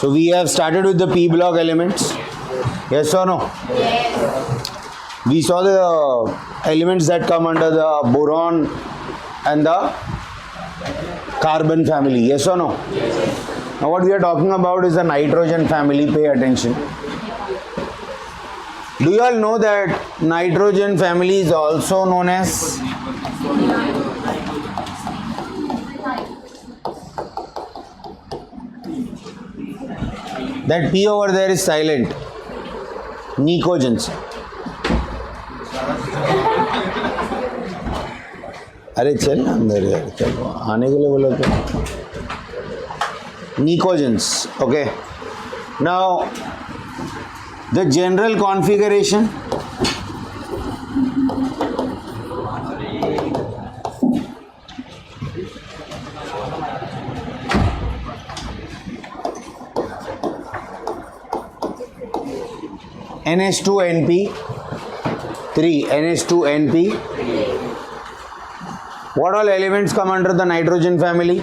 So we have started with the p block elements. Yes or no? Yes. We saw the elements that come under the boron and the carbon family. Yes or no? Yes. Now what we are talking about is the nitrogen family. Pay attention. Do you all know that nitrogen family is also known as that P over there is silent. Nicogens. अरे चल ना अंदर यार, चल आने के लिए बोला तो Nicogens. Okay. Now the general configuration. NH2NP 3 NH2NP. What all elements come under the nitrogen family?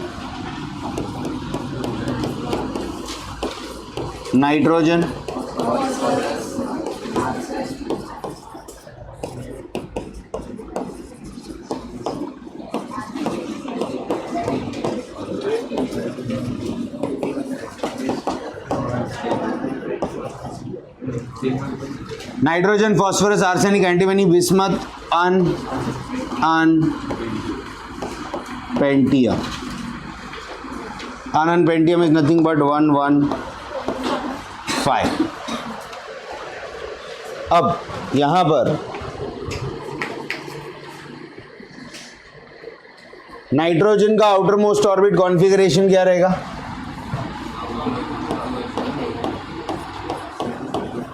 Nitrogen, nitrogen, phosphorus, arsenic, antimony, bismuth, unpentium. Unpentium is nothing but 115. अब यहाँ पर नाइट्रोजन का आउटर मोस्ट ऑर्बिट कॉन्फ़िगरेशन क्या रहेगा?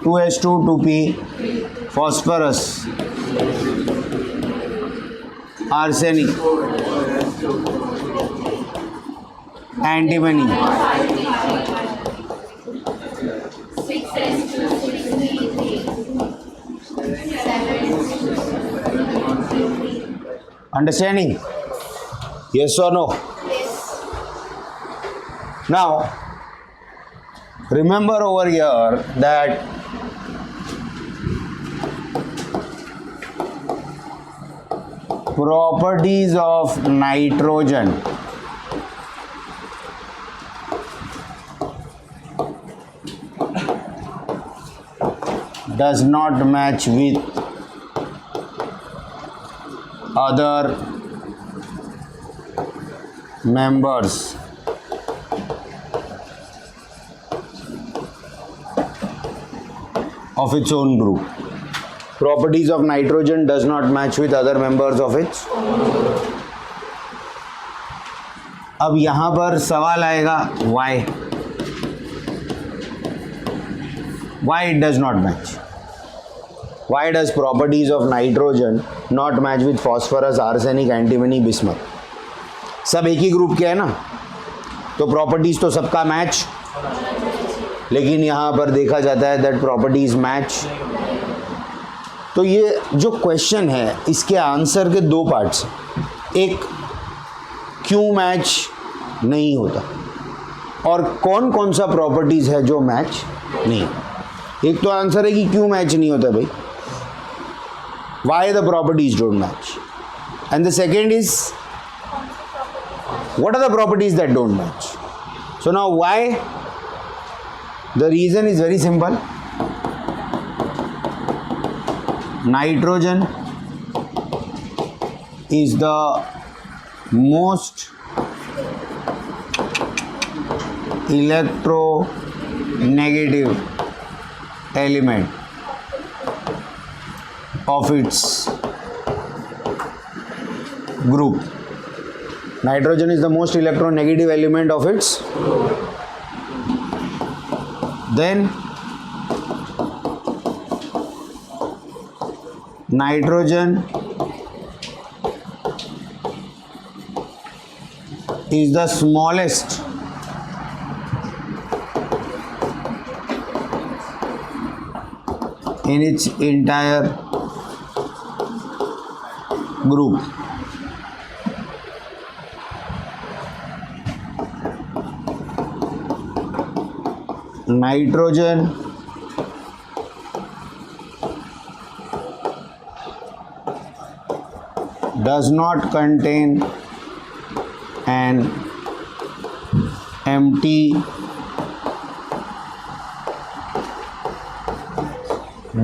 2s2 2p, phosphorus, arsenic, antimony, understanding? Yes or no? Yes. Now remember over here that properties of nitrogen does not match with other members of its own group. Properties of nitrogen does not match with other members of its. अब यहाँ पर सवाल आएगा why? Why it does not match? Why does properties of nitrogen not match with phosphorus, arsenic, antimony, bismuth? सब एक ही group के है ना, तो प्रॉपर्टीज तो सबका मैच, लेकिन यहाँ पर देखा जाता है दैट प्रॉपर्टीज मैच. तो ये जो क्वेश्चन है इसके आंसर के दो पार्ट्स. एक, क्यों मैच नहीं होता, और कौन कौन सा प्रॉपर्टीज है जो मैच नहीं. एक तो आंसर है कि क्यों मैच नहीं होता भाई, why the properties don't match, and the second is what are the properties that don't match. So now why? The reason is very simple. Nitrogen is the most electronegative element of its group. Nitrogen is the most electronegative element of its. Then nitrogen is the smallest in its entire group. nitrogen does not contain an empty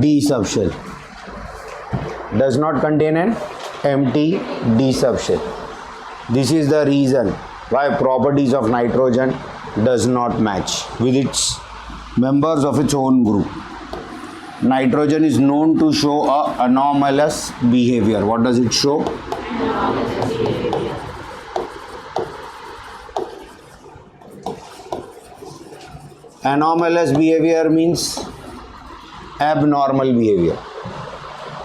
D subshell. Does not contain an empty D subshell. This is the reason why properties of nitrogen does not match with its members of its own group. Nitrogen is known to show a anomalous behavior. What does it show? Anomalous behavior means abnormal behavior.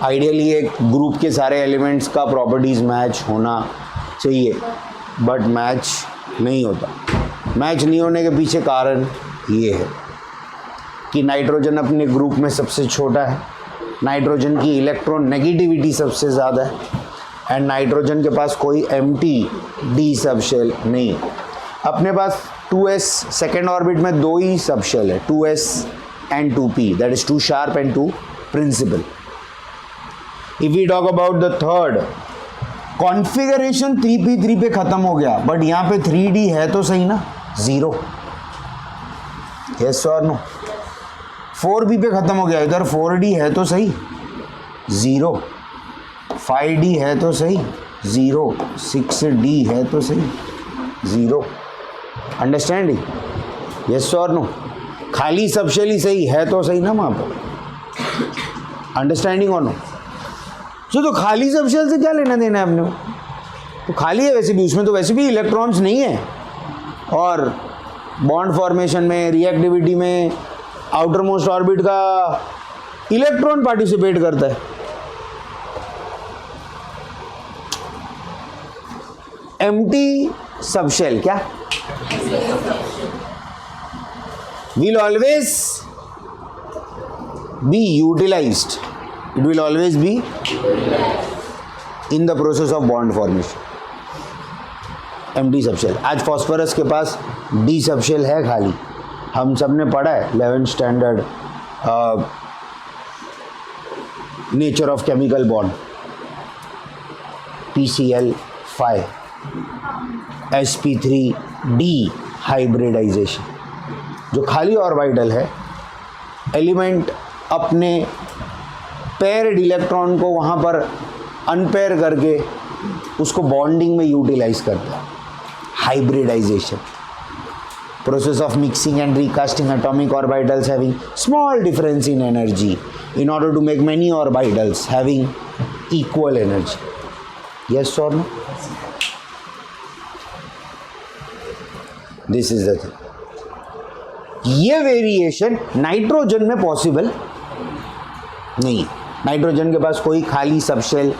Ideally एक group के सारे elements का properties match होना चाहिए, but match नहीं होता. Match नहीं होने के पीछे कारण ये है कि नाइट्रोजन अपने ग्रुप में सबसे छोटा है, नाइट्रोजन की इलेक्ट्रॉन नेगेटिविटी सबसे ज़्यादा है, एंड नाइट्रोजन के पास कोई एम्प्टी डी सबशेल नहीं है. अपने पास 2s सेकेंड ऑर्बिट में दो ही सबशेल है, 2s and 2p, that is 2 sharp and 2 principal. If we talk about the third, configuration 3p3 पे ख़त्म हो गया, बट यहाँ पे 3d है तो सही ना, 0. यस और नो. 4p पे ख़त्म हो गया, इधर 4d है तो सही, 0. 5d है तो सही, 0. 6d है तो सही, 0. अंडरस्टैंडिंग? यस और नो. खाली सबशेल ही सही है तो सही ना वहाँ पर. अंडरस्टैंडिंग और नो. तो खाली सबशेल से क्या लेना देना है अपने को? तो खाली है वैसे भी, उसमें तो वैसे भी इलेक्ट्रॉन्स नहीं है, और बॉन्ड फॉर्मेशन में, रिएक्टिविटी में आउटर मोस्ट ऑर्बिट का इलेक्ट्रॉन पार्टिसिपेट करता है. एम्प्टी सबशेल क्या will always be utilized. It will always be in the process of bond formation. empty subshell. आज फॉस्फोरस के पास डी सबशेल है खाली. हम सब ने पढ़ा है 11th standard nature of chemical bond, PCl5 sp3d hybridisation. जो खाली ऑर्बिटल है, एलिमेंट अपने पेयर्ड इलेक्ट्रॉन को वहाँ पर अनपेयर करके उसको बॉन्डिंग में यूटिलाइज करता है. Hybridization, process of mixing and recasting atomic orbitals having small difference in energy in order to make many orbitals having equal energy. Yes और no? This is the thing. ये variation nitrogen में possible नहीं है. Nitrogen के पास कोई खाली subshell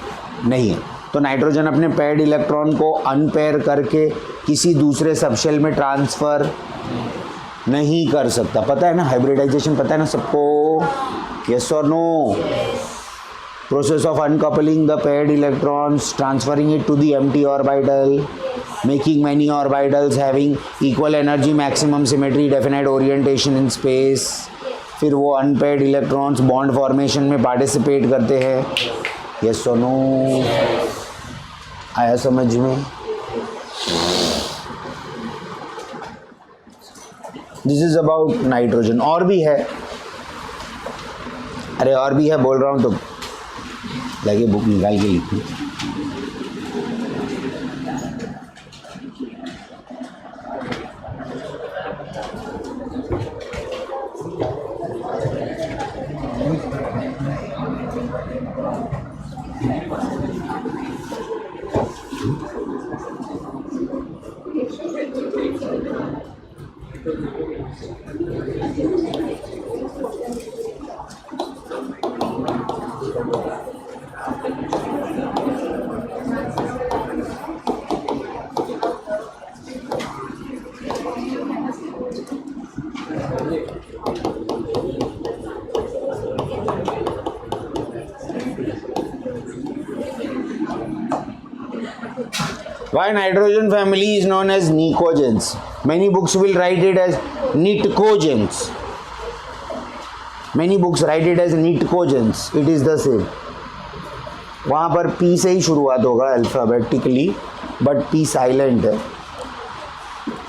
नहीं है, तो नाइट्रोजन अपने पेयर्ड इलेक्ट्रॉन को अनपेयर करके किसी दूसरे सबशेल में ट्रांसफ़र नहीं कर सकता. पता है ना हाइब्रिडाइजेशन? पता है ना सबको? यस और no? Process of uncoupling the paired electrons, transferring it to the empty orbital, making many orbitals having equal energy, maximum symmetry, definite orientation in space. फिर वो अनपेयर्ड इलेक्ट्रॉन्स बॉन्ड फॉर्मेशन में participate करते हैं. Yes और no? आया समझ में? This is about nitrogen. और भी है, अरे और भी है बोल रहा हूँ तो लगे बुक निकाल के लिखूँ. Why nitrogen family is known as nicogens? Many books will write it as nitcogens. Many books write it as Nitcogens. It is the same. वहाँ पर P से ही शुरुआत होगा अल्फ़ाबेटिकली, बट P साइलेंट है.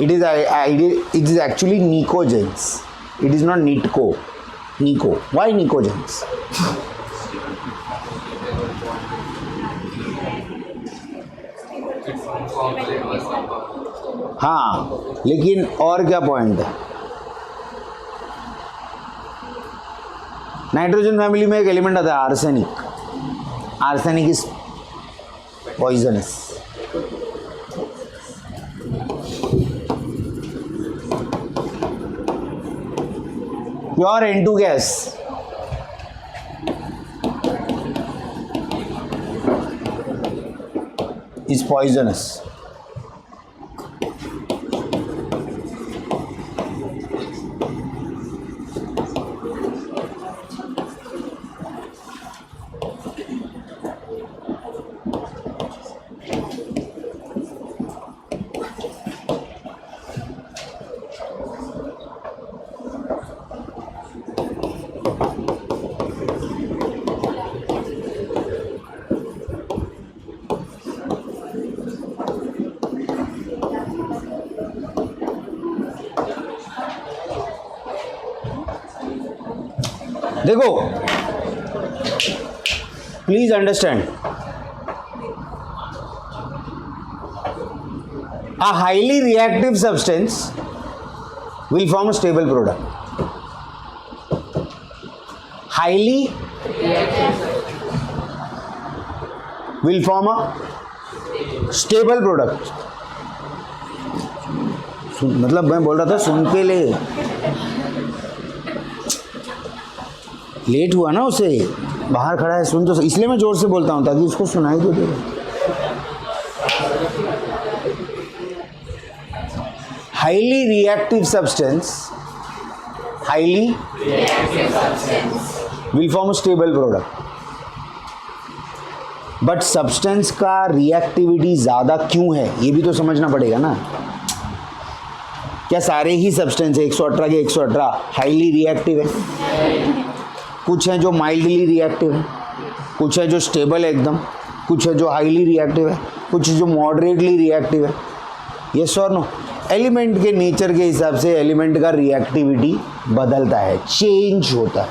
It is actually Nicogens. It is not Nitco. Nico. Why Nicogens? हाँ, लेकिन और क्या पॉइंट है? नाइट्रोजन फैमिली में एक एलिमेंट आता है arsenic. Arsenic is poisonous. Pure N2 gas is poisonous. देखो, please understand, a highly reactive substance will form a stable product. Highly will form a stable product. मतलब मैं बोल रहा था सुन के ले, लेट हुआ ना उसे, बाहर खड़ा है, सुन तो, इसलिए मैं जोर से बोलता हूँ ताकि उसको सुनाई तो दे. Highly reactive substance will form stable product. But substance का रिएक्टिविटी ज़्यादा क्यों है ये भी तो समझना पड़ेगा ना. क्या सारे ही सब्सटेंस 118 के 118 हाईली रिएक्टिव है? कुछ हैं जो माइल्डली रिएक्टिव है, कुछ है जो स्टेबल है एकदम, कुछ है जो हाईली रिएक्टिव है, कुछ जो मॉडरेटली रिएक्टिव है. यस और नो? एलिमेंट के नेचर के हिसाब से एलिमेंट का रिएक्टिविटी बदलता है, चेंज होता है.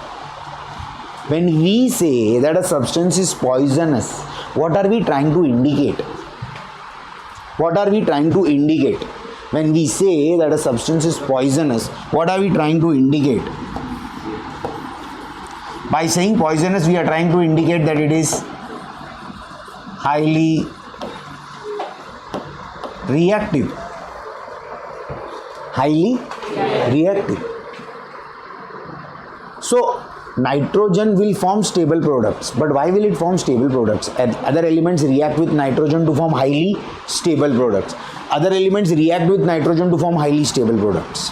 When we say that a substance is poisonous, what are we trying to indicate? What are we trying to indicate? When we say that a substance is poisonous, what are we trying to indicate? By saying poisonous, we are trying to indicate that it is highly reactive. Highly reactive. So, nitrogen will form stable products. But why will it form stable products? Other elements react with nitrogen to form highly stable products. Other elements react with nitrogen to form highly stable products.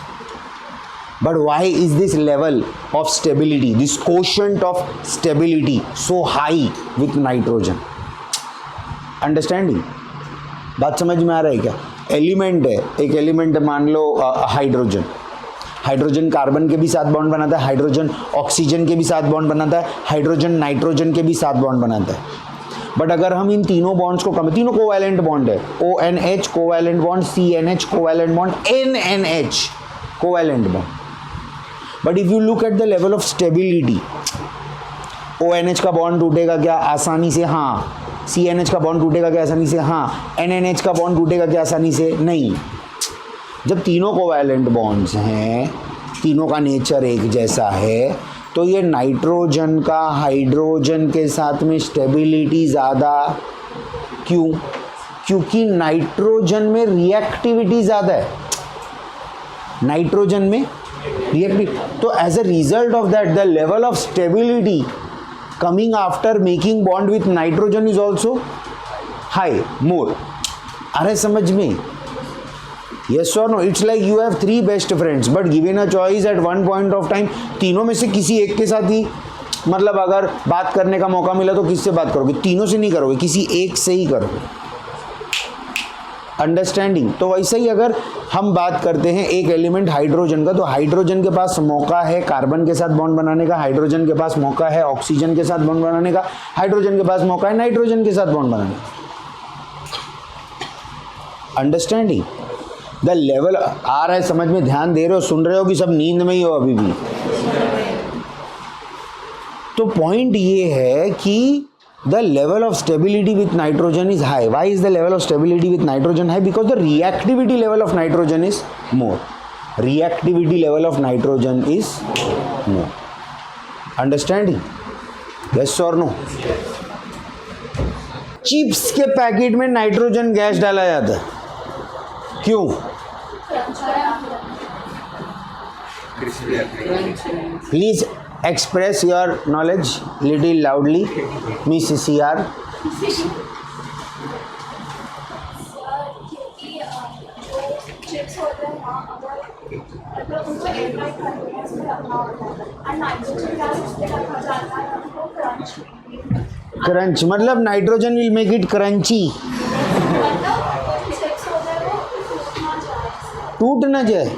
But why is this level of stability, this quotient of stability so high with nitrogen? Understanding? बात समझ में आ रहा है क्या? Element है, एक element मान लो hydrogen. Hydrogen carbon के भी साथ बॉन्ड बनाता है, हाइड्रोजन ऑक्सीजन के भी साथ बॉन्ड बनाता है, हाइड्रोजन नाइट्रोजन के भी साथ बॉन्ड बनाता है. बट अगर हम इन तीनों बॉन्ड्स को तीनों कोवैलेंट बॉन्ड है, ONH covalent bond, CNH covalent bond, NNH covalent bond. But if you look at the level of stability, ONH का बॉन्ड टूटेगा क्या आसानी से? हाँ. CNH का बॉन्ड टूटेगा क्या आसानी से? हाँ. NNH का बॉन्ड टूटेगा क्या आसानी से? नहीं. जब तीनों कोवैलेंट बॉन्ड्स हैं, तीनों का नेचर एक जैसा है, तो ये नाइट्रोजन का हाइड्रोजन के साथ में स्टेबिलिटी ज़्यादा क्यों? क्योंकि नाइट्रोजन में रिएक्टिविटी ज़्यादा है. नाइट्रोजन में रिएक्टिव, तो as a result of that the level of stability coming after making bond with nitrogen is also high, more. अरे समझ में? Yes or no? It's like you have 3 best friends, but given a choice at one point of time, तीनों में से किसी एक के साथ ही, मतलब अगर बात करने का मौका मिला तो किससे बात करोगे? तीनों से नहीं करोगे, किसी एक से ही करोगे. अंडरस्टैंडिंग। तो वैसे ही अगर हम बात करते हैं एक एलिमेंट हाइड्रोजन का, तो हाइड्रोजन के पास मौका है कार्बन के साथ बॉन्ड बनाने का, हाइड्रोजन के पास मौका है ऑक्सीजन के साथ बॉन्ड बनाने का, हाइड्रोजन के पास मौका है नाइट्रोजन के साथ बॉन्ड बनाने का। अंडरस्टैंडिंग द लेवल आ रहा है समझ में? ध्यान दे रहे हो, सुन रहे हो कि सब नींद में ही हो अभी भी? तो पॉइंट ये है कि the level of stability with nitrogen is high. Why is the level of stability with nitrogen high? Because the reactivity level of nitrogen is more. Reactivity level of nitrogen is more. Understanding? Yes or no? Chips के packet में nitrogen gas डाला जाता है, क्यों? Please express your knowledge little loudly, Miss CR. Crunch मतलब nitrogen will make it crunchy, टूट ना जाए,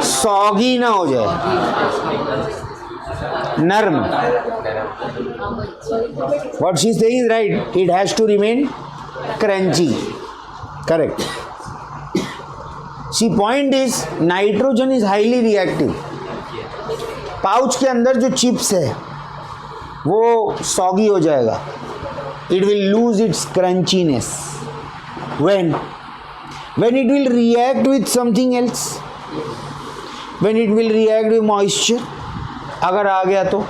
सॉगी ना हो जाए, नर्म। What she is saying is right. It has to remain crunchy. Correct. See, point is nitrogen is highly reactive. Pouch के अंदर जो चिप्स है वो सॉगी हो जाएगा. It will lose its crunchiness. When it will react with something else. When it will react with moisture, अगर आ गया तो,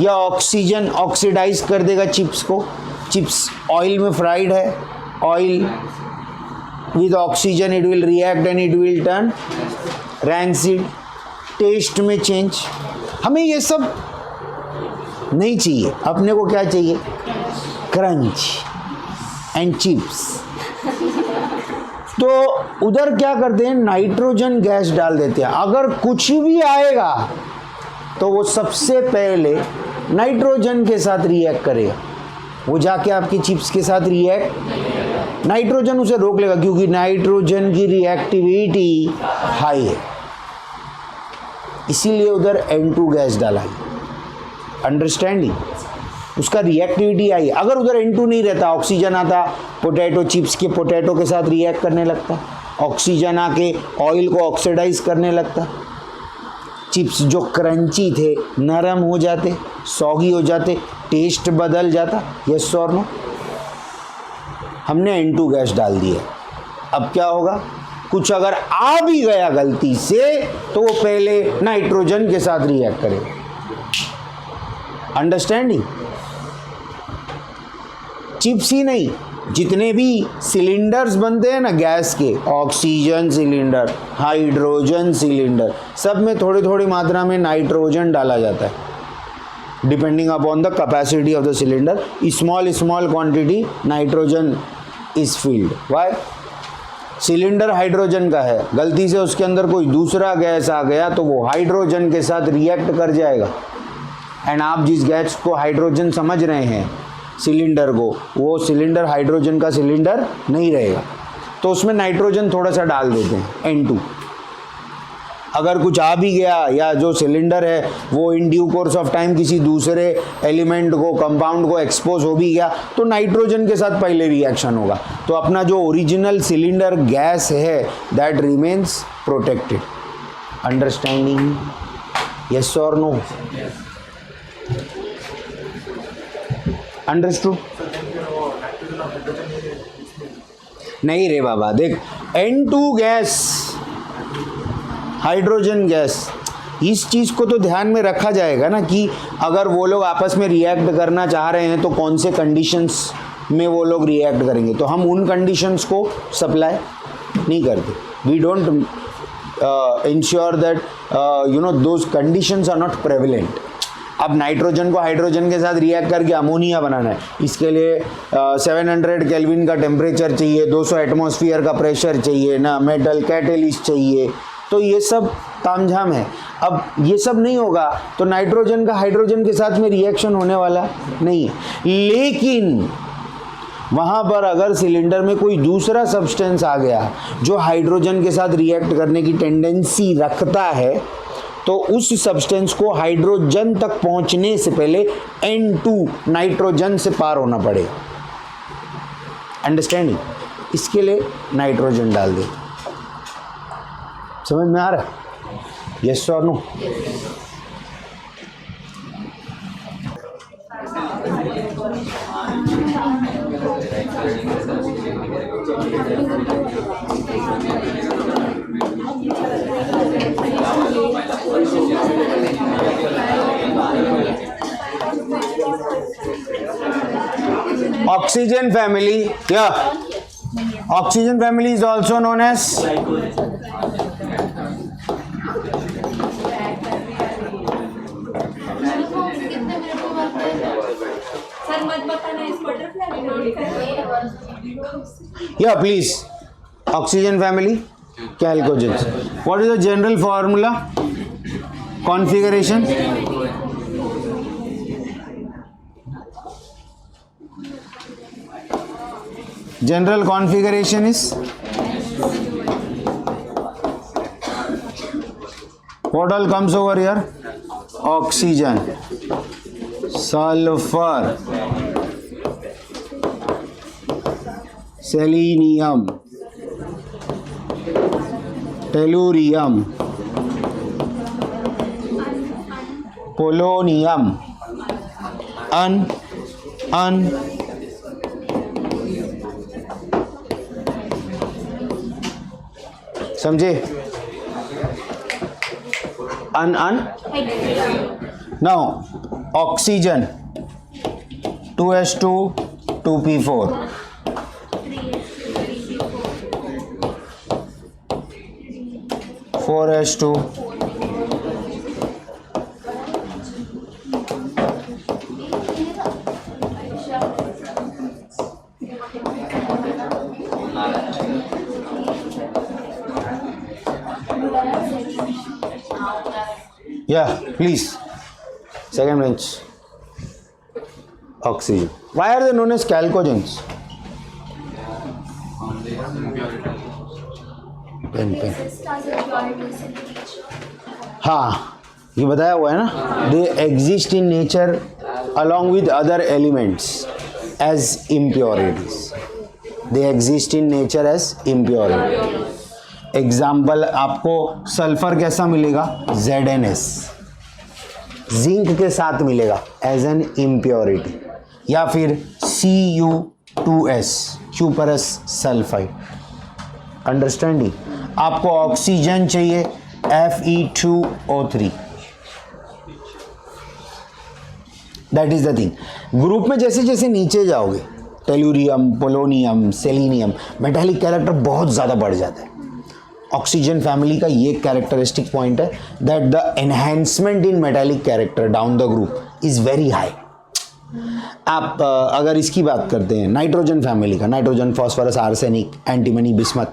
या ऑक्सीजन ऑक्सीडाइज कर देगा चिप्स को. चिप्स ऑयल में फ्राइड है, oil with oxygen it will react and it will turn rancid. Taste में चेंज. हमें ये सब नहीं चाहिए. अपने को क्या चाहिए? Crunch and chips. तो उधर क्या करते हैं? नाइट्रोजन गैस डाल देते हैं. अगर कुछ भी आएगा तो वो सबसे पहले नाइट्रोजन के साथ रिएक्ट करेगा. वो जाके आपकी चिप्स के साथ रिएक्ट, नाइट्रोजन उसे रोक लेगा क्योंकि नाइट्रोजन की रिएक्टिविटी हाई है, इसीलिए उधर N2 गैस डाला है. अंडरस्टैंडिंग? उसका रिएक्टिविटी आई. अगर उधर N2 नहीं रहता, ऑक्सीजन आता, पोटैटो चिप्स के पोटैटो के साथ रिएक्ट करने लगता, ऑक्सीजन आके ऑयल को ऑक्सीडाइज करने लगता, चिप्स जो क्रंची थे नरम हो जाते, सॉगी हो जाते, टेस्ट बदल जाता. यस और नो? हमने N2 गैस डाल दी है. अब क्या होगा? कुछ अगर आ भी गया गलती से तो वो पहले नाइट्रोजन के साथ रिएक्ट करेगा. अंडरस्टैंडिंग? चिप्स ही नहीं, जितने भी सिलेंडर्स बनते हैं ना गैस के, ऑक्सीजन सिलेंडर, हाइड्रोजन सिलेंडर, सब में थोड़ी थोड़ी मात्रा में नाइट्रोजन डाला जाता है. Depending upon the capacity of the cylinder, small quantity nitrogen is filled. Why? Cylinder hydrogen का है, गलती से उसके अंदर कोई दूसरा गैस आ गया तो वो हाइड्रोजन के साथ रिएक्ट कर जाएगा. एंड आप जिस गैस को हाइड्रोजन समझ रहे हैं सिलेंडर को, वो सिलेंडर हाइड्रोजन का सिलेंडर नहीं रहेगा. तो उसमें नाइट्रोजन थोड़ा सा डाल देते हैं N2. अगर कुछ आ भी गया या जो सिलेंडर है वो in due course of time किसी दूसरे एलिमेंट को, कंपाउंड को एक्सपोज हो भी गया तो नाइट्रोजन के साथ पहले रिएक्शन होगा. तो अपना जो ओरिजिनल सिलेंडर गैस है that remains protected. Understanding? Yes और नो? अंडरस्टूड? नहीं रे बाबा, देख N2 गैस, हाइड्रोजन गैस, इस चीज़ को तो ध्यान में रखा जाएगा ना कि अगर वो लोग आपस में रिएक्ट करना चाह रहे हैं तो कौन से कंडीशंस में वो लोग रिएक्ट करेंगे. तो हम उन कंडीशंस को सप्लाई नहीं करते. We don't ensure that those conditions are not prevalent. अब नाइट्रोजन को हाइड्रोजन के साथ रिएक्ट करके अमोनिया बनाना है, इसके लिए 700 केल्विन का टेम्परेचर चाहिए, 200 एटमॉस्फेयर का प्रेशर चाहिए ना, मेटल कैटेलिस्ट चाहिए. तो ये सब तामझाम है. अब ये सब नहीं होगा तो नाइट्रोजन का हाइड्रोजन के साथ में रिएक्शन होने वाला नहीं है. लेकिन वहाँ पर अगर सिलेंडर में कोई दूसरा सब्सटेंस आ गया जो हाइड्रोजन के साथ रिएक्ट करने की टेंडेंसी रखता है, तो उस सब्सटेंस को हाइड्रोजन तक पहुंचने से पहले N2 नाइट्रोजन से पार होना पड़ेगा। अंडरस्टैंडिंग? इसके लिए नाइट्रोजन डाल दे। समझ में आ रहा है? यस और no? Oxygen family, yeah. Oxygen family is also known as sir मत बताना इस butterfly. yeah, please. Oxygen family, chalcogens. What is the general formula? Configuration? General configuration is what all comes over here? Oxygen, sulfur, selenium, tellurium, polonium, समझे? Now oxygen 2s2 2p4 4s2 yeah, please. Second bench. Oxygen. Why are they known as chalcogens? Pen हाँ, ये बताया हुआ है ना, they exist in nature along with other elements as impurities. They exist in nature as impurity. Example आपको sulphur कैसा मिलेगा? ZnS। Zinc के साथ मिलेगा एज एन इम्प्योरिटी, या फिर Cu2S, क्यूपरस सल्फाइड। अंडरस्टैंडिंग? आपको ऑक्सीजन चाहिए Fe2O3। That is the thing. Group में जैसे जैसे नीचे जाओगे, tellurium, polonium, selenium, metallic character बहुत ज़्यादा बढ़ जाता है। ऑक्सीजन फैमिली का ये कैरेक्टरिस्टिक पॉइंट है that the enhancement in metallic character down the group is very high. आप अगर इसकी बात करते हैं नाइट्रोजन फैमिली का, nitrogen, phosphorus, arsenic, antimony, bismuth.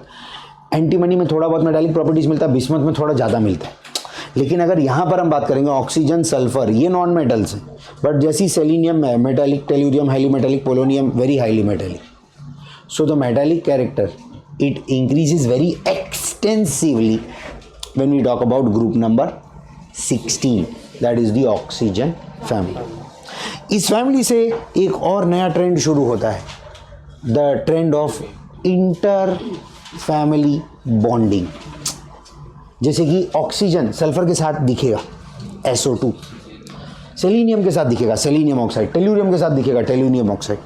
Antimony में थोड़ा बहुत मेटालिक प्रॉपर्टीज मिलता है, बिस्मथ में थोड़ा ज़्यादा मिलता है। लेकिन अगर यहाँ पर हम बात करेंगे ऑक्सीजन, सल्फर, ये नॉन मेटल्स हैं, बट जैसी सेलेनियम है metallic, tellurium highly metallic, polonium very highly metallic. So the metallic character it increases very extensively when we talk about group number 16, that is the oxygen family. इस family से एक और नया trend शुरू होता है, the trend of inter family bonding. जैसे कि ऑक्सीजन सल्फर के साथ दिखेगा SO2, सेलेनियम के साथ दिखेगा सेलेनियम ऑक्साइड, टेलुरियम के साथ दिखेगा टेलुरियम ऑक्साइड।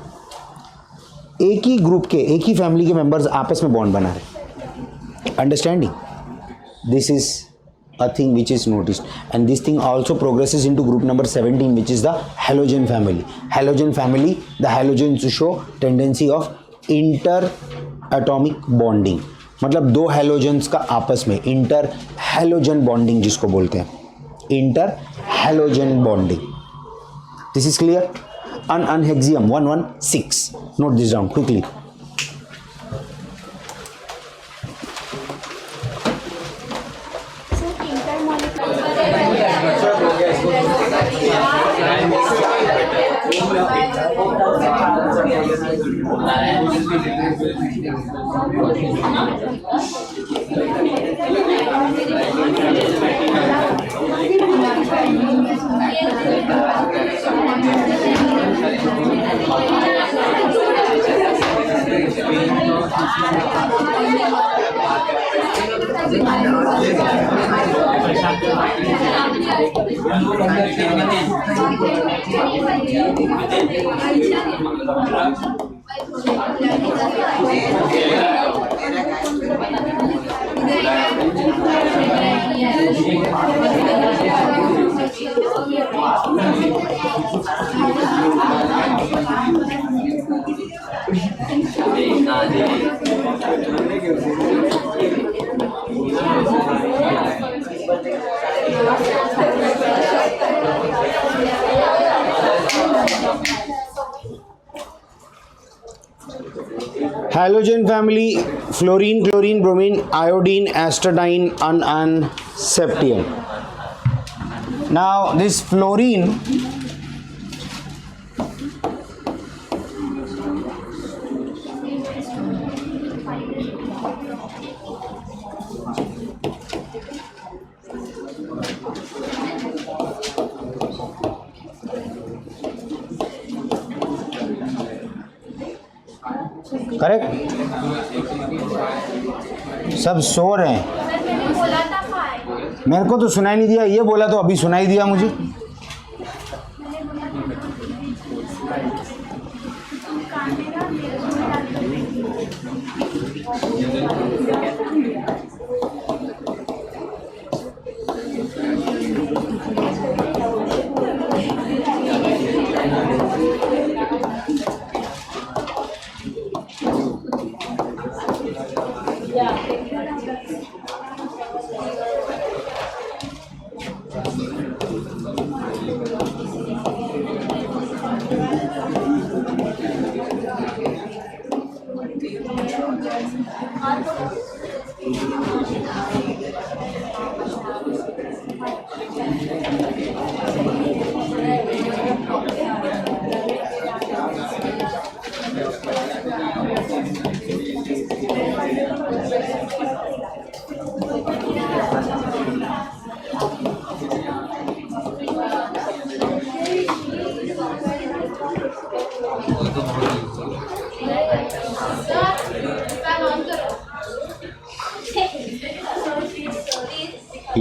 एक ही ग्रुप के, एक ही फैमिली के मेंबर्स आपस में बॉन्ड बना रहे। Understanding? This is a thing which is noticed, and this thing also progresses into group number 17 which is the halogen family. Halogen family, the halogens show tendency of inter atomic bonding, मतलब दो halogens का आपस में inter halogen bonding जिसको बोलते हैं, inter halogen bonding. This is clear? Unhexium 116. Note this down quickly. Halogen family: fluorine, chlorine, bromine, iodine, astatine, and septium. Now this fluorine correct, सब सो रहे हैं। मैंने बोला था फाइव। मेरे को तो सुनाई नहीं दिया, ये बोला तो अभी सुनाई दिया मुझे।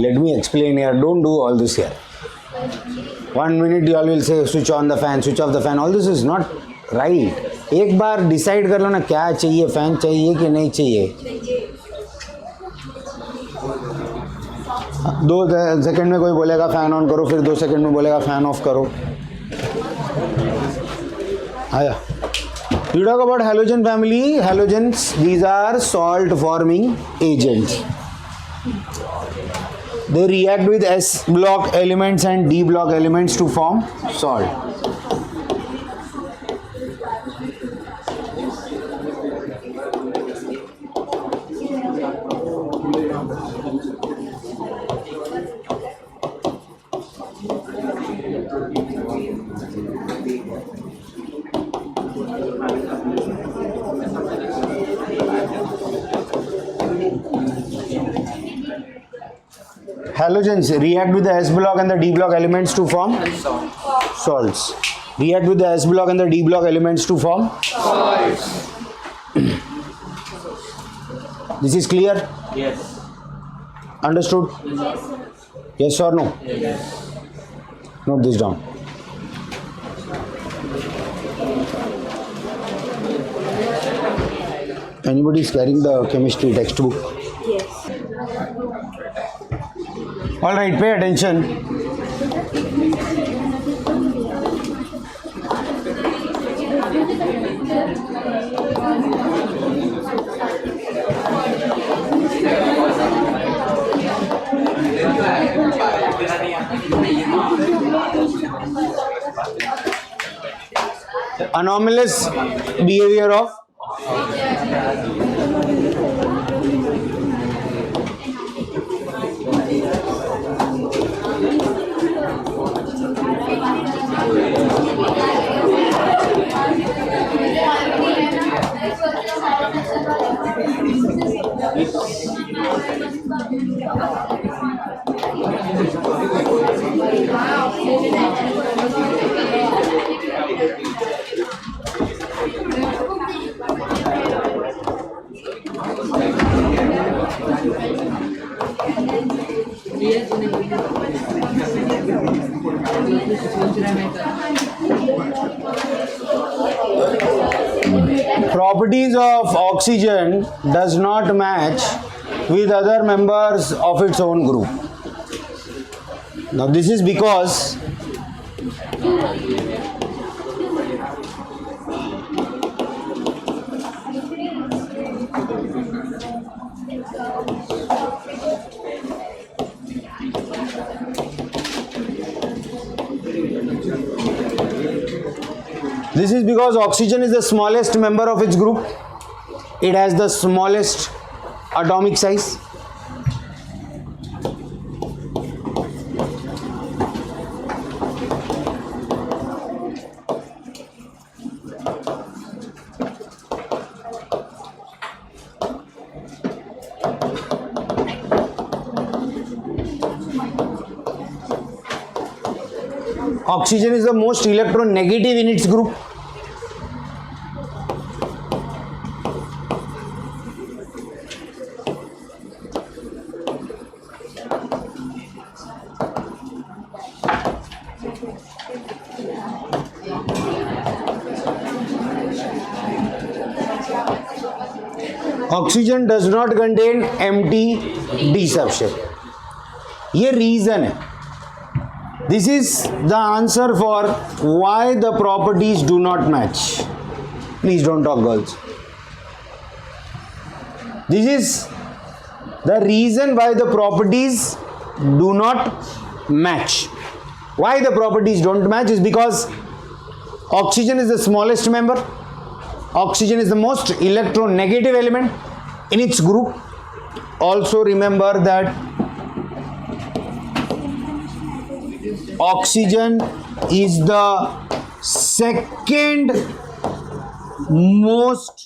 Let me explain here. Don't do all this here. 1 minute you all will say switch on the fan, switch off the fan. All this is not right. एक बार डिसाइड कर लो ना क्या चाहिए, फैन चाहिए कि नहीं चाहिए। 2 सेकंड में कोई बोलेगा फैन ऑन करो, फिर 2 सेकंड में बोलेगा फैन ऑफ करो। आया। You talk about halogen family. Halogens, these are salt forming agents. They react with S block elements and D block elements to form salt. Halogens react with the S block and the D block elements to form salts. React with the S block and the D block elements to form salts. This is clear? Yes. Understood? Yes or no? Yes. Note this down. Anybody is carrying the chemistry textbook? Yes. All right, pay attention. Anomalous behavior of Properties of oxygen does not match with other members of its own group. Now this is because oxygen is the smallest member of its group. It has the smallest atomic size. Oxygen is the most electronegative in its group. Oxygen does not contain empty D subshell. ये reason है. This is the answer for why the properties do not match. Please don't talk girls. This is the reason why the properties do not match. Why the properties don't match is because oxygen is the smallest member. Oxygen is the most electronegative element in its group. Also remember that oxygen is the second most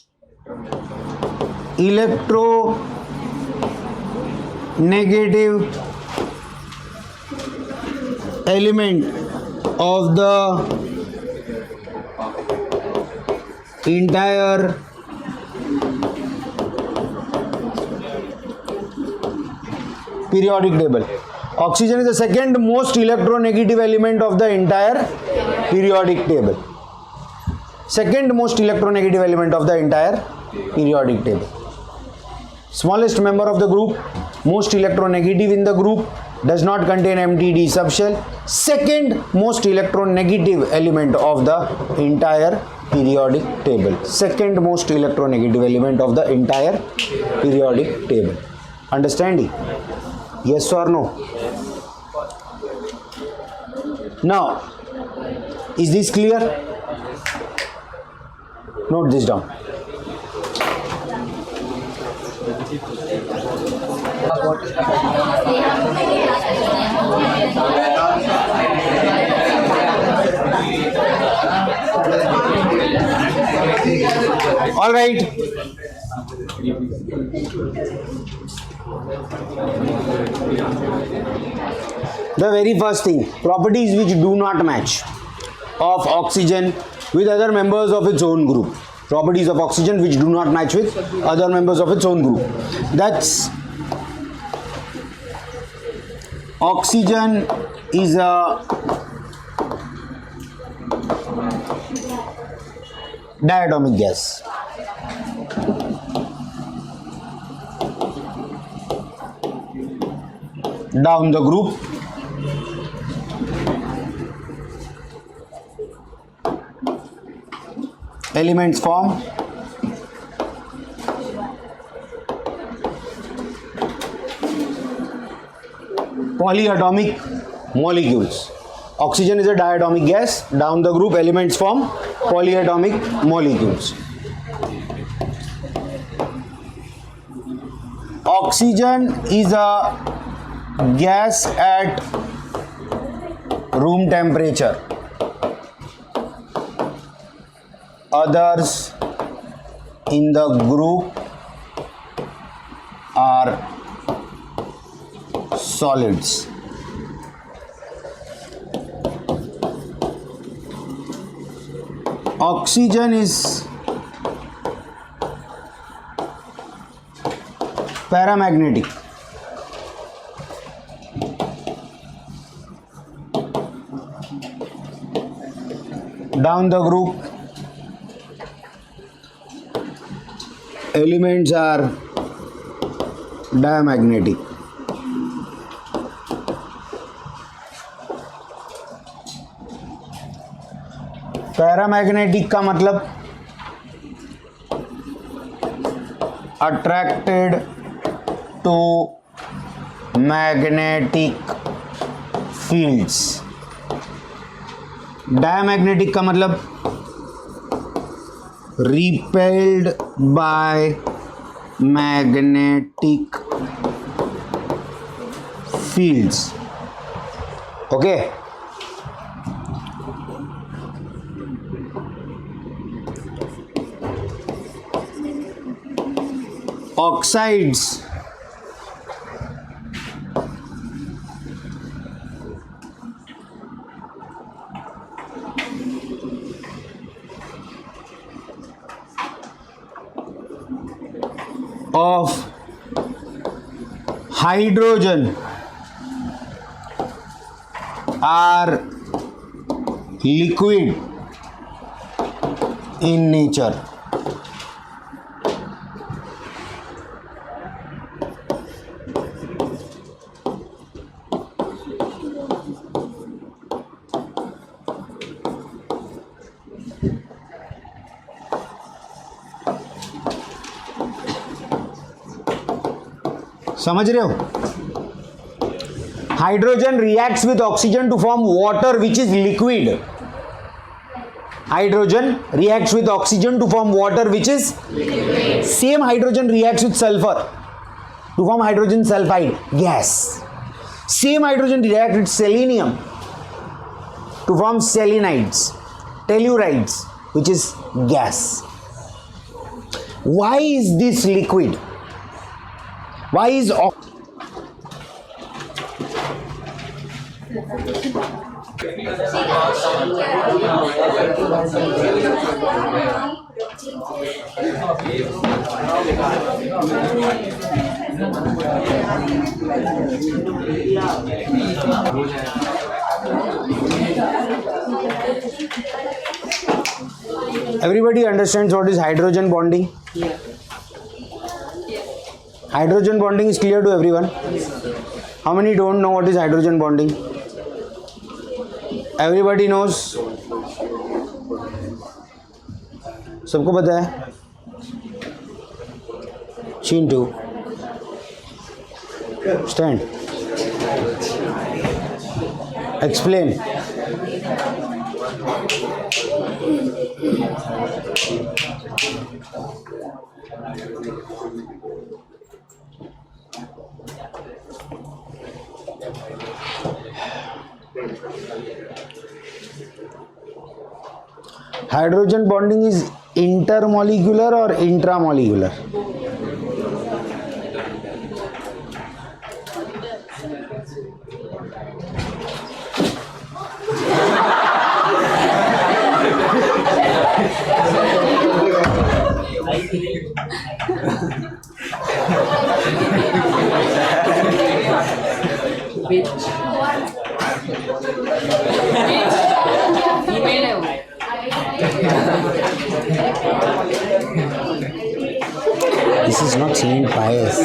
electronegative element of the entire periodic table. Oxygen is the second most electronegative element of the entire periodic table. Second most electronegative element of the entire periodic table. Smallest member of the group, most electronegative in the group, does not contain empty d subshell. Second most electronegative element of the entire periodic table. Second most electronegative element of the entire periodic table. Understanding? Yes or no? Now, is this clear? Note this down. All right. The very first thing, properties which do not match of oxygen with other members of its own group. Properties of oxygen which do not match with other members of its own group. That's oxygen is a diatomic gas. Down the group, elements form polyatomic molecules. Oxygen is a diatomic gas. Down the group, elements form polyatomic molecules. Oxygen is a gas at room temperature. Others in the group are solids. Oxygen is paramagnetic. Down the group, elements are diamagnetic. Paramagnetic का मतलब attracted to magnetic fields. Diamagnetic का मतलब repelled by magnetic fields. Okay. Oxides of hydrogen are liquid in nature. समझ रहे हो? Hydrogen reacts with oxygen to form water which is liquid. Hydrogen reacts with oxygen to form water which is liquid. Same hydrogen reacts with sulfur to form hydrogen sulfide gas. Same hydrogen reacts with selenium to form selenides, tellurides which is gas. Why is this liquid? Why is everybody understands what is hydrogen bonding? Hydrogen bonding is clear to everyone. How many don't know what is hydrogen bonding? Everybody knows. सबको पता है? Chintu, stand. Explain. Hydrogen bonding is intermolecular or intramolecular? This is not Saint Pius.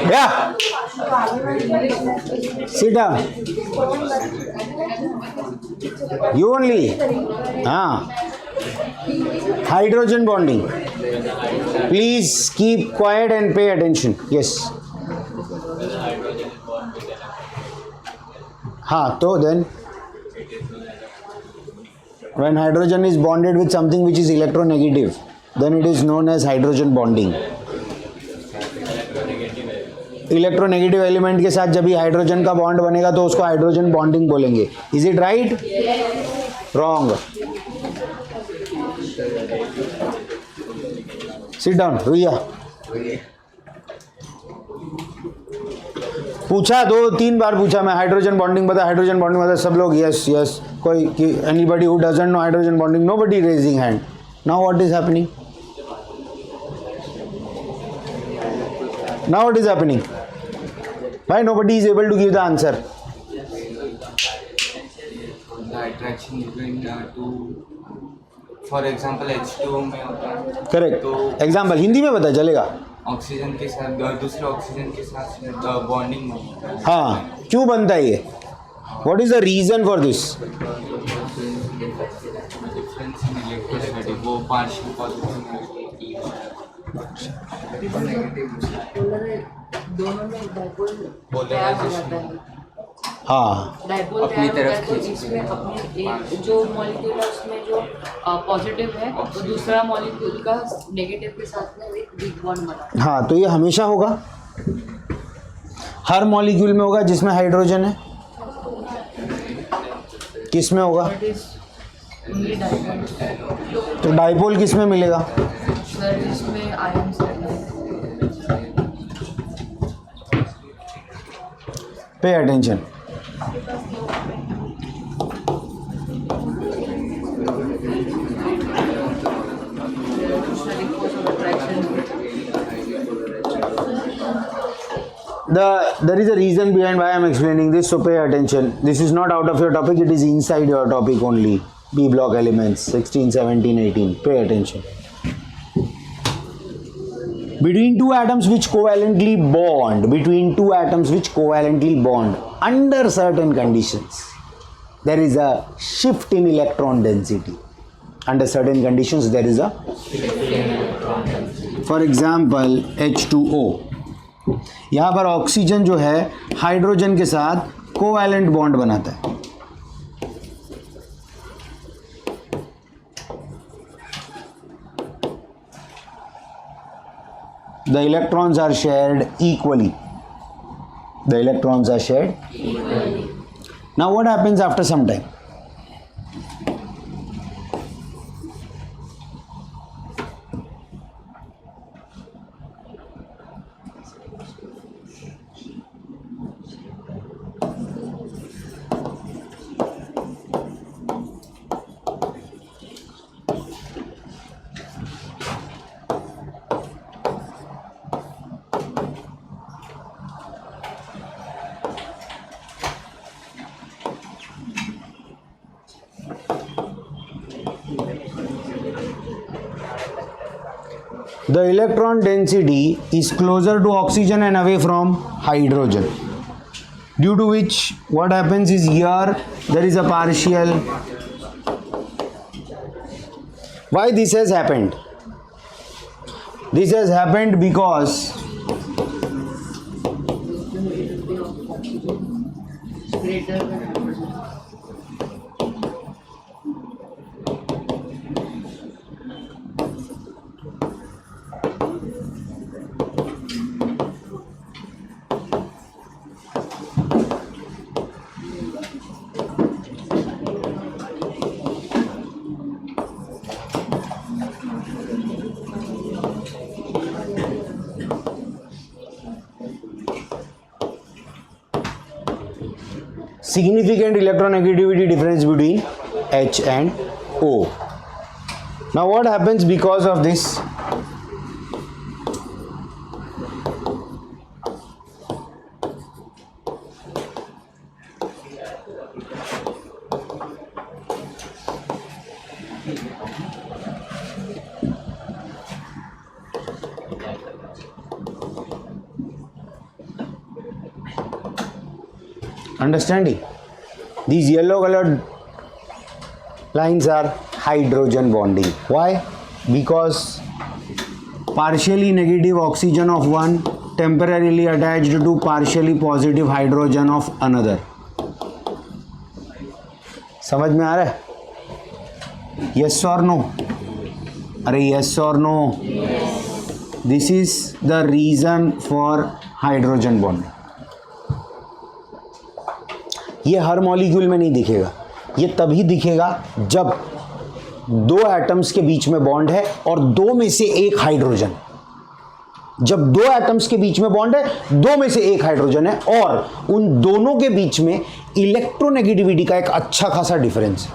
Yeah. Sit down. You only. Hydrogen bonding. Please keep quiet and pay attention. Yes. तो then when hydrogen is bonded with something which is electronegative, then it is known as hydrogen bonding. Electronegative element के साथ जब भी hydrogen का bond बनेगा तो उसको hydrogen bonding बोलेंगे. Is it right? Wrong. Sit down Ruia. पूछा 2-3 बार पूछा मैं, हाइड्रोजन बॉन्डिंग बता, हाइड्रोजन बॉन्डिंग बता, सब लोग यस यस। कोई anybody who doesn't know hydrogen bonding, nobody raising hand. Now what is happening? Now what is happening? Why nobody is able to give the answer? The attraction between two, for example H2O में होता है correct. तो example Hindi में बता चलेगा? Oxygen के साथ दूसरे ऑक्सीजन के साथ बॉन्डिंग होता है। हाँ, क्यों बनता है ये? What is the reason for this? Difference in electronegative, वो पार्शियल पॉजिटिव दोनों में डाइपोल तैयार हो जाता है। हाँ, डाइपोल अपनी तैयार होता है तरफ तो खींचते इसमें अपने एक जो मॉलिक्यूल है उसमें जो पॉजिटिव है तो दूसरा मॉलिक्यूल का नेगेटिव के साथ में एक वीक बॉन्ड बना। हाँ, तो ये हमेशा होगा, हर मॉलिक्यूल में होगा जिसमें हाइड्रोजन है। किस में होगा? That is only dipole. तो डाइपोल किस में मिलेगा? सर इसमें आयन्स रहते हैं। Pay attention. There is a reason behind why I am explaining this, so pay attention. This is not out of your topic, it is inside your topic only. B block elements 16, 17, 18. Pay attention. Between two atoms which covalently bond under certain conditions, there is a shift in electron density. Under certain conditions, there is a for example H2O. यहाँ पर oxygen जो है hydrogen के साथ covalent bond बनाता है। The electrons are shared equally. Now what happens after some time? The electron density is closer to oxygen and away from hydrogen, due to which what happens is here there is a partial. Why this has happened? This has happened because greater than significant electronegativity difference between H and O. Now what happens because of this? Understanding? These yellow colored lines are hydrogen bonding. Why? Because partially negative oxygen of one temporarily attached to partially positive hydrogen of another. समझ में आ रहा है? Yes or no? अरे yes or no? This is the reason for hydrogen bonding. ये हर molecule में नहीं दिखेगा, ये तभी दिखेगा जब दो एटम्स के बीच में बॉन्ड है और दो में से एक हाइड्रोजन। जब दो एटम्स के बीच में बॉन्ड है, दो में से एक हाइड्रोजन है और उन दोनों के बीच में इलेक्ट्रोनेगेटिविटी का एक अच्छा खासा डिफरेंस है।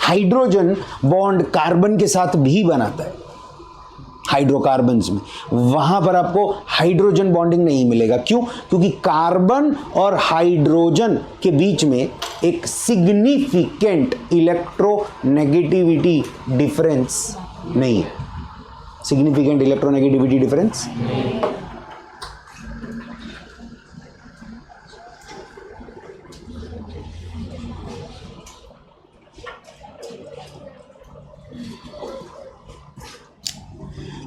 हाइड्रोजन बॉन्ड कार्बन के साथ भी बनाता है हाइड्रोकार्बन्स में, वहां पर आपको हाइड्रोजन बॉन्डिंग नहीं मिलेगा। क्यों? क्योंकि कार्बन और हाइड्रोजन के बीच में एक सिग्निफिकेंट इलेक्ट्रोनेगेटिविटी डिफरेंस नहीं है। Significant electronegativity difference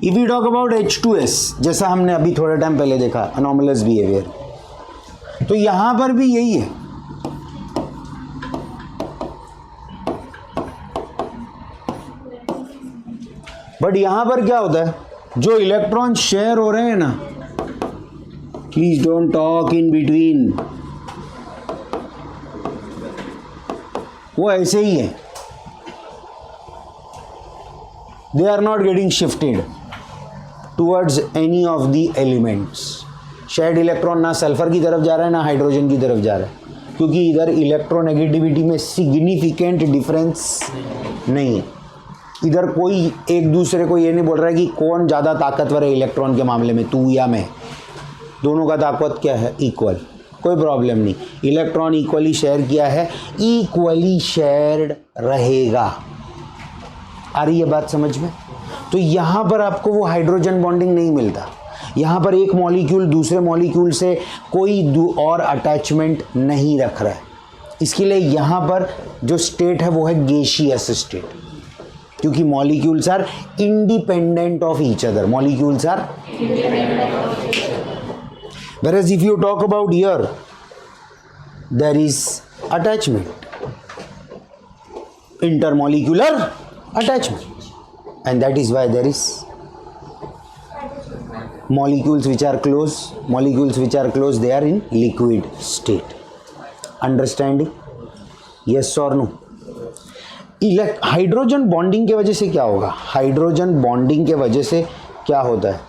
if you talk about H2S, जैसा हमने अभी थोड़े टाइम पहले देखा, अनोमलस बिहेवियर, तो यहां पर भी यही है। बट यहां पर क्या होता है, जो इलेक्ट्रॉन शेयर हो रहे हैं ना, please don't talk in between, वो ऐसे ही है, they are not getting shifted towards any of the elements. Shared electron ना सल्फर की तरफ जा रहा है ना हाइड्रोजन की तरफ जा रहा है, क्योंकि इधर इलेक्ट्रोनेगेटिविटी में सिग्निफिकेंट डिफरेंस नहीं है। इधर कोई एक दूसरे को ये नहीं बोल रहा है कि कौन ज़्यादा ताकतवर है इलेक्ट्रॉन के मामले में, तू या मैं। दोनों का ताकत क्या है? इक्वल, कोई प्रॉब्लम नहीं। इलेक्ट्रॉन इक्वली शेयर किया है, इक्वली शेयर्ड रहेगा। आ रही है बात समझ में? तो यहाँ पर आपको वो हाइड्रोजन बॉन्डिंग नहीं मिलता। यहाँ पर एक मॉलिक्यूल दूसरे मॉलिक्यूल से कोई और अटैचमेंट नहीं रख रहा है। इसके लिए यहाँ पर जो स्टेट है वो है गैसियस स्टेट, क्योंकि molecules are independent of each other. Molecules are whereas if you talk about here, there is attachment, intermolecular attachment, and that is why there is molecules which are close, they are in liquid state. Understanding? Yes or no? Hydrogen bonding के वजह से क्या होगा? Hydrogen bonding के वजह से क्या होता है?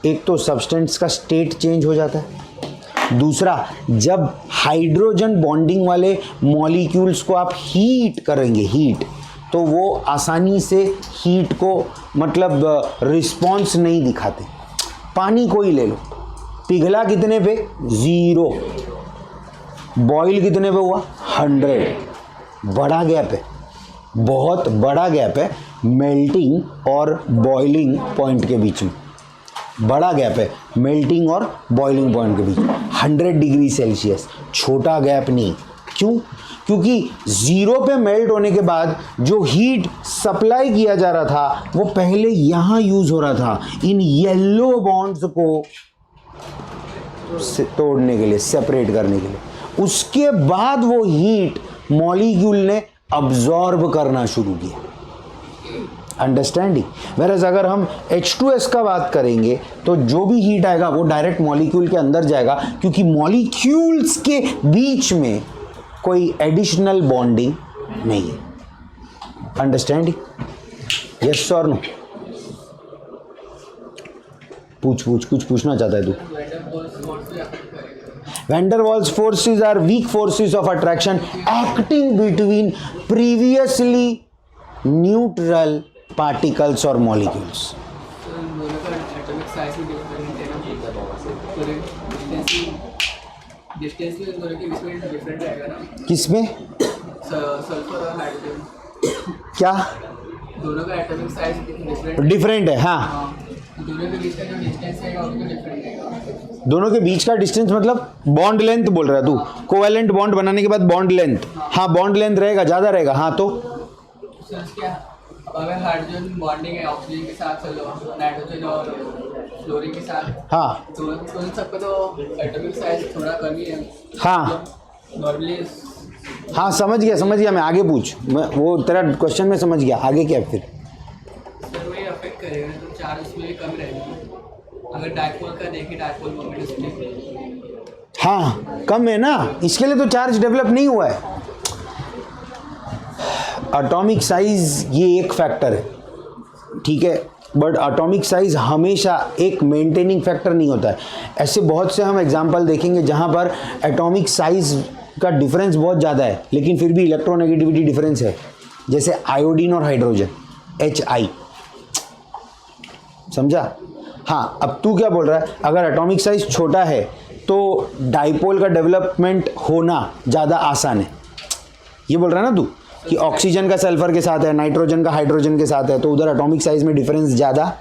एक तो सब्सटेंस का स्टेट चेंज हो जाता है, दूसरा जब हाइड्रोजन बॉन्डिंग वाले मॉलिक्यूल्स को आप हीट करेंगे, हीट, तो वो आसानी से हीट को मतलब रिस्पॉन्स नहीं दिखाते। पानी को ही ले लो, पिघला कितने पे? 0। बॉईल कितने पे हुआ? 100। बड़ा गैप है, बहुत बड़ा गैप है मेल्टिंग और बॉइलिंग पॉइंट के बीच में। बड़ा गैप है मेल्टिंग और बॉइलिंग पॉइंट के बीच, 100 डिग्री सेल्सियस, छोटा गैप नहीं। क्यों? क्योंकि 0 पे मेल्ट होने के बाद जो हीट सप्लाई किया जा रहा था वो पहले यहाँ यूज हो रहा था, इन येलो बॉन्ड्स को तोड़ने के लिए, सेपरेट करने के लिए। उसके बाद वो हीट मॉलिक्यूल ने अब्जॉर्ब करना शुरू किया। अंडरस्टैंडिंग? वेरएज़ अगर हम H2S का बात करेंगे तो जो भी हीट आएगा वो डायरेक्ट मॉलिक्यूल के अंदर जाएगा, क्योंकि मॉलिक्यूल्स के बीच में कोई एडिशनल बॉन्डिंग नहीं है। अंडरस्टैंडिंग? यस और नो? पूछ कुछ पूछना चाहता है तू? Van der Waals forces are weak forces of attraction acting between previously neutral particles or molecules. दोनों का एटॉमिक साइज भी डिफरेंट है ना, डिस्टेंस भी दोनों के बीच में डिफरेंट रहेगा ना। किसमें? सल्फर और हाइड्रोजन, क्या? दोनों का एटॉमिक साइज डिफरेंट है। हाँ, दोनों के बीच का जो डिस्टेंस रहेगा वो भी डिफरेंट रहेगा। दोनों के बीच का डिस्टेंस मतलब बॉन्ड लेंथ बोल रहा है तू? कोवेलेंट बॉन्ड बनाने के बाद बॉन्ड लेंथ, हाँ बॉन्ड लेंथ रहेगा, ज़्यादा रहेगा। हाँ तो क्या अगर हाइड्रोजन बॉन्डिंग है ऑक्सीजन के साथ, नाइट्रोजन और फ्लोरीन के साथ, हाँ तो उन सबका तो एटॉमिक साइज थोड़ा कम ही है। हाँ नॉर्मली हाँ, समझ गया मैं। आगे पूछ, मैं वो तेरा क्वेश्चन में समझ गया। आगे क्या फिर? सर वही अफेक्ट करेगा तो चार्ज उसमें भी कम रहेगा। अगर डायपोल का देखें, डायपोल मोमेंट उसमें हाँ कम है ना, इसके लिए तो चार्ज डेवलप नहीं हुआ है। एटॉमिक साइज ये एक फैक्टर है, ठीक है, बट एटॉमिक साइज हमेशा एक मेंटेनिंग फैक्टर नहीं होता है। ऐसे बहुत से हम एग्जांपल देखेंगे जहां पर एटॉमिक साइज का डिफरेंस बहुत ज़्यादा है लेकिन फिर भी इलेक्ट्रोनेगेटिविटी डिफरेंस है, जैसे आयोडीन और हाइड्रोजन HI, समझा? हाँ, अब तू क्या बोल रहा है, अगर एटॉमिक साइज छोटा है तो डाइपोल का डेवलपमेंट होना ज़्यादा आसान है, ये बोल रहा है ना तू कि ऑक्सीजन का सल्फर के साथ है, नाइट्रोजन का हाइड्रोजन के साथ है, तो उधर एटॉमिक साइज में डिफरेंस ज़्यादा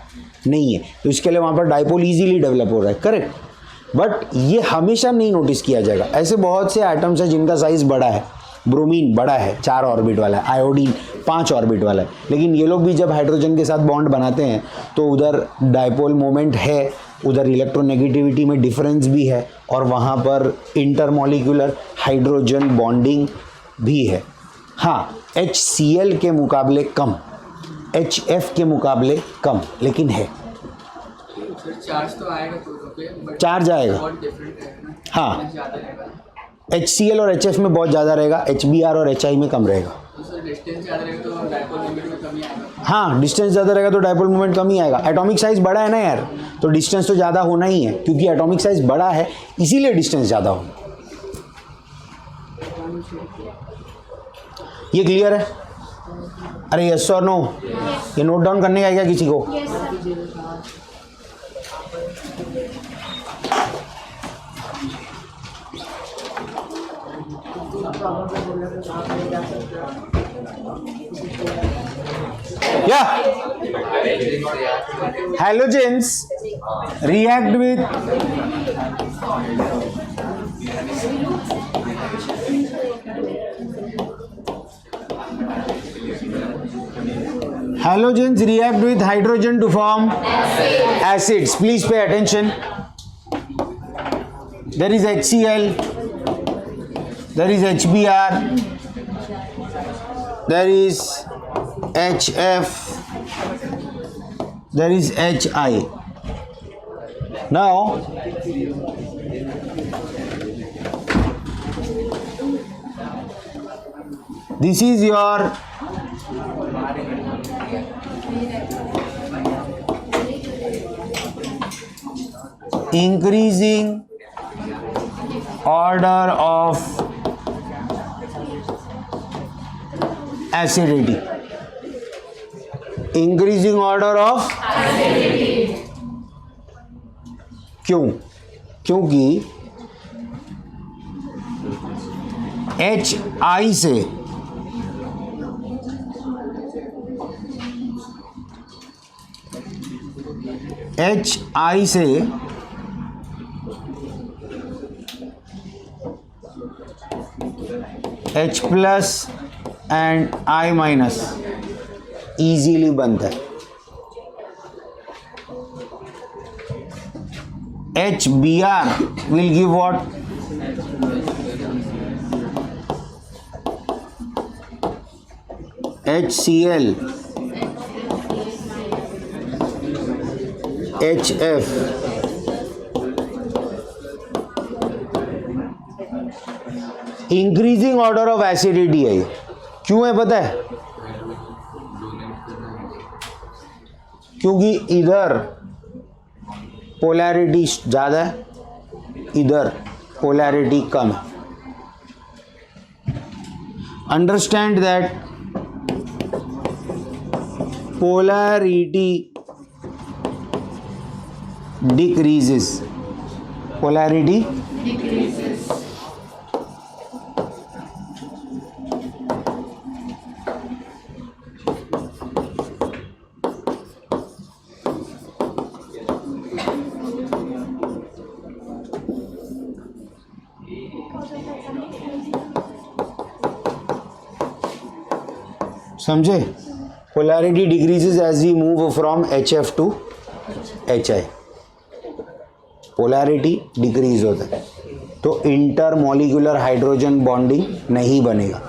नहीं है, तो इसके लिए वहाँ पर डाइपोल इजीली डेवलप हो रहा है, करेक्ट। बट ये हमेशा नहीं नोटिस किया जाएगा। ऐसे बहुत से एटम्स हैं जिनका साइज़ बड़ा है, ब्रोमीन बड़ा है 4 ऑर्बिट वाला है, आयोडीन 5 ऑर्बिट वाला है, लेकिन ये लोग भी जब हाइड्रोजन के साथ बॉन्ड बनाते हैं तो उधर डाइपोल मोमेंट है, उधर इलेक्ट्रोनेगेटिविटी में डिफरेंस भी है और वहाँ पर इंटरमॉलिक्यूलर हाइड्रोजन बॉन्डिंग भी है। हाँ, HCl के मुकाबले कम, HF के मुकाबले कम, लेकिन है। सर चार्ज तो आएगा दोनों पे, बट चार्ज आएगा, बहुत डिफरेंट है ना। हाँ, ज़्यादा रहेगा HCl और HF में बहुत ज़्यादा रहेगा, HBr और HI में कम रहेगा। तो सर डिस्टेंस ज़्यादा रहेगा तो डाइपोल मोमेंट में कमी आएगा। हाँ, डिस्टेंस ज़्यादा रहेगा तो डाइपोल मोमेंट कम ही आएगा। एटॉमिक साइज बड़ा है ना यार, तो डिस्टेंस तो ज़्यादा होना ही है, क्योंकि एटॉमिक साइज बड़ा है इसीलिए डिस्टेंस ज़्यादा होगा। ये क्लियर है? अरे यस और नो, ये नोट डाउन करने का है क्या किसी को? Yes sir. Yeah. Halogens react with hydrogen to form acids. Please pay attention. There is HCl, there is HBr, there is HF, there is HI. Now, this is your increasing order of acidity. Increasing order of क्यों? क्योंकि HI से H plus and I minus easily बनता है। HBr will give what? HCl, HF, increasing order of acidity है। क्यों है पता है? क्योंकि इधर पोलैरिटी ज़्यादा है, इधर पोलैरिटी कम है। Understand that polarity decreases, polarity समझे? Polarity decreases as we move from HF to HI, polarity decrease होता है तो इंटरमॉलिक्यूलर हाइड्रोजन बॉन्डिंग नहीं बनेगा।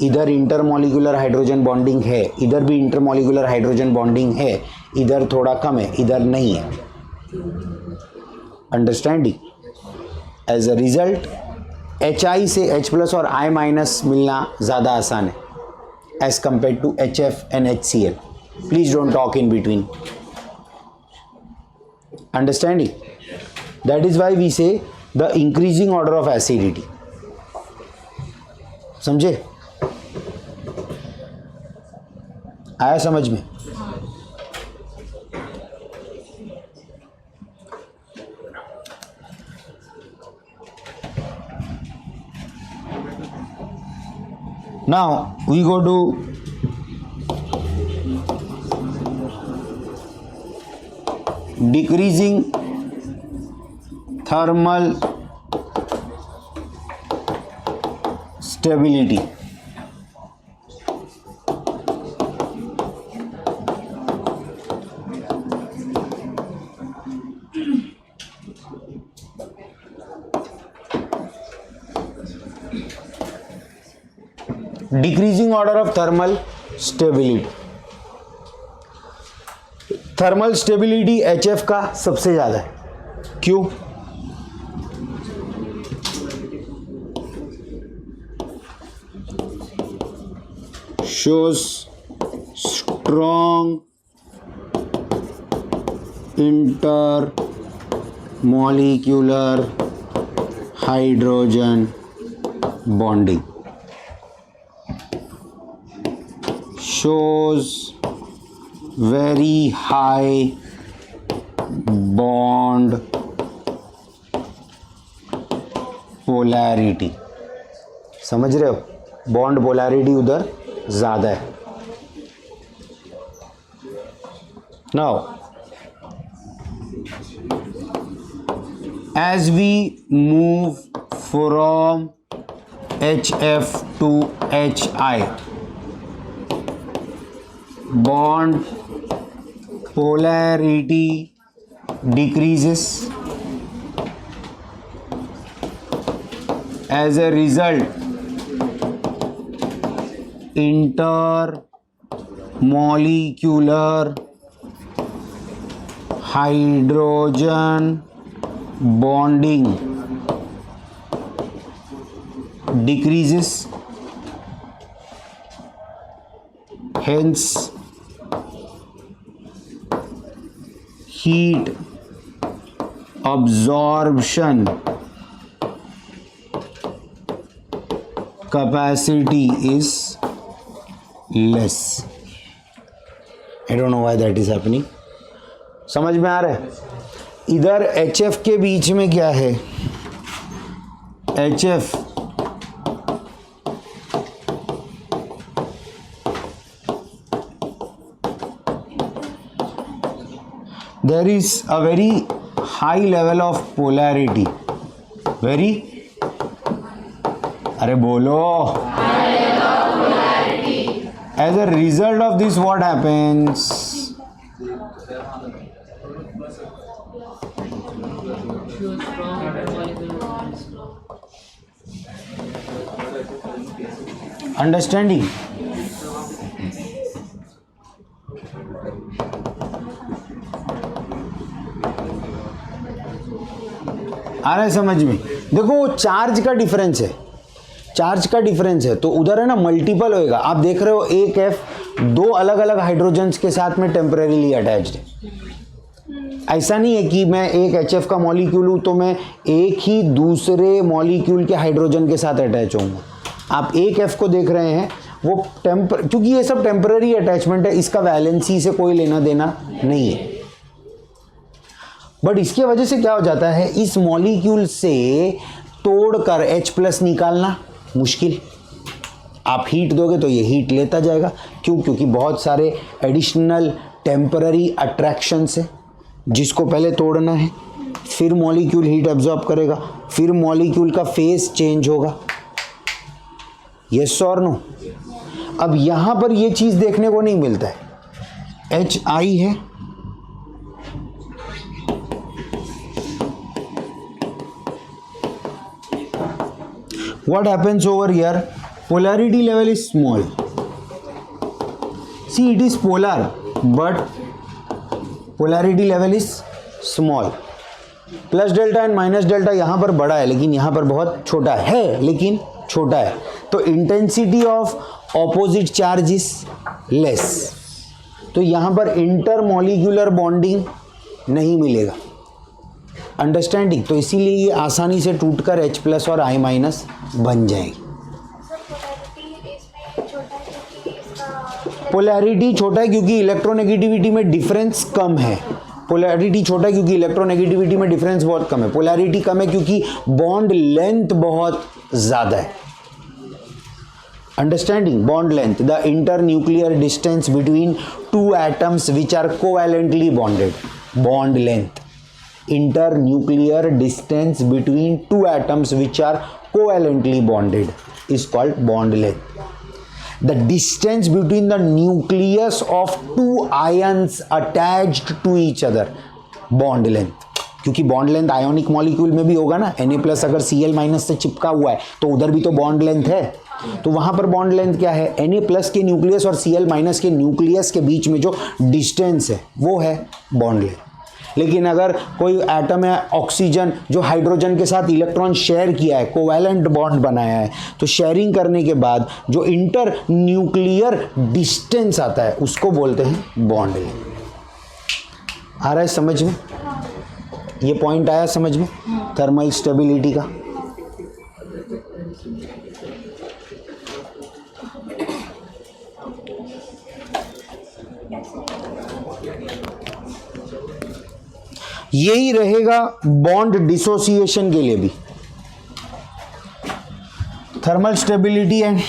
इधर इंटरमॉलिक्यूलर हाइड्रोजन बॉन्डिंग है, इधर भी इंटरमॉलिक्यूलर हाइड्रोजन बॉन्डिंग है, इधर थोड़ा कम है, इधर नहीं है। Understanding? As a result HI से H प्लस और I माइनस मिलना ज़्यादा आसान है, as compared to HF and HCl. Please don't talk in between. Understanding? That is why we say the increasing order of acidity. समझे? आया समझ में? Now we go to decreasing thermal stability. Decreasing order of thermal stability. Thermal stability HF का सबसे ज़्यादा है. क्यों? shows strong intermolecular hydrogen bonding. Shows very high bond polarity. समझ रहे हो? बॉन्ड पोलैरिटी उधर ज़्यादा है. Now, as we move from HF to HI, bond polarity decreases. As a result, intermolecular hydrogen bonding decreases. Hence, heat absorption capacity is less. I don't know why that is happening. समझ में आ रहा है? इधर HF के बीच में क्या है? HF there is a very high level of polarity. Very, अरे बोलो. As a result of this, what happens? Understanding? आ रहा है समझ में? देखो चार्ज का डिफरेंस है. चार्ज का डिफरेंस है तो उधर है ना मल्टीपल होएगा. आप देख रहे हो एक F दो अलग अलग हाइड्रोजन्स के साथ में टेम्परेरीली अटैच्ड है. ऐसा नहीं है कि मैं एक HF का मॉलिक्यूल हूँ तो मैं एक ही दूसरे मॉलिक्यूल के हाइड्रोजन के साथ अटैच होऊंगा. आप एक F को देख रहे हैं वो क्योंकि ये सब टेम्पररी अटैचमेंट है, इसका वैलेंसी से कोई लेना देना नहीं है. बट इसके वजह से क्या हो जाता है, इस मॉलिक्यूल से तोड़कर H+ निकालना मुश्किल. आप हीट दोगे तो ये हीट लेता जाएगा. क्यों? क्योंकि बहुत सारे एडिशनल टेम्पररी अट्रैक्शंस है जिसको पहले तोड़ना है, फिर मॉलिक्यूल हीट एब्जॉर्ब करेगा, फिर मॉलिक्यूल का फेस चेंज होगा. यस और नो? अब यहाँ पर ये चीज़ देखने को नहीं मिलता है. HI है, what happens over here? Polarity level is small. See, it is polar, but polarity level is small. Plus delta and minus delta यहाँ पर बड़ा है लेकिन यहाँ पर बहुत छोटा है, लेकिन छोटा है, तो intensity of opposite charge is less, तो यहां पर इंटरमॉलिक्यूलर बॉन्डिंग नहीं मिलेगा। अंडरस्टैंडिंग? तो इसीलिए ये आसानी से टूटकर H+ और I- बन जाएगी। पोलैरिटी छोटा है क्योंकि इलेक्ट्रोनेगेटिविटी में डिफरेंस कम है। पोलैरिटी छोटा है क्योंकि इलेक्ट्रोनेगेटिविटी में डिफरेंस बहुत कम है। पोलैरिटी कम है क्योंकि बॉन्ड लेंथ बहुत ज़्यादा है। Understanding? Bond length, the internuclear distance between two atoms which are covalently bonded. Bond length, internuclear distance between two atoms which are covalently bonded is called bond length. The distance between the nucleus of two ions attached to each other, bond length. क्योंकि bond length ionic molecule में भी होगा ना, Na+ अगर Cl- से चिपका हुआ है तो उधर भी तो बॉन्ड लेंथ है, तो वहां पर बॉन्ड लेंथ क्या है? Na+ के न्यूक्लियस और Cl- के न्यूक्लियस के बीच में जो डिस्टेंस है वो है बॉन्ड लेंथ। लेकिन अगर कोई एटम है ऑक्सीजन जो हाइड्रोजन के साथ इलेक्ट्रॉन शेयर किया है, कोवैलेंट बॉन्ड बनाया है, तो शेयरिंग करने के बाद जो इंटर न्यूक्लियर डिस्टेंस आता है उसको बोलते हैं बॉन्ड लेंथ। आ रहा है समझ में? ये पॉइंट आया समझ में थर्मल स्टेबिलिटी का? यही रहेगा बॉन्ड डिसोसिएशन के लिए भी। थर्मल स्टेबिलिटी एंड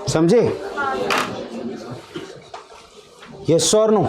समझे? यस और नो?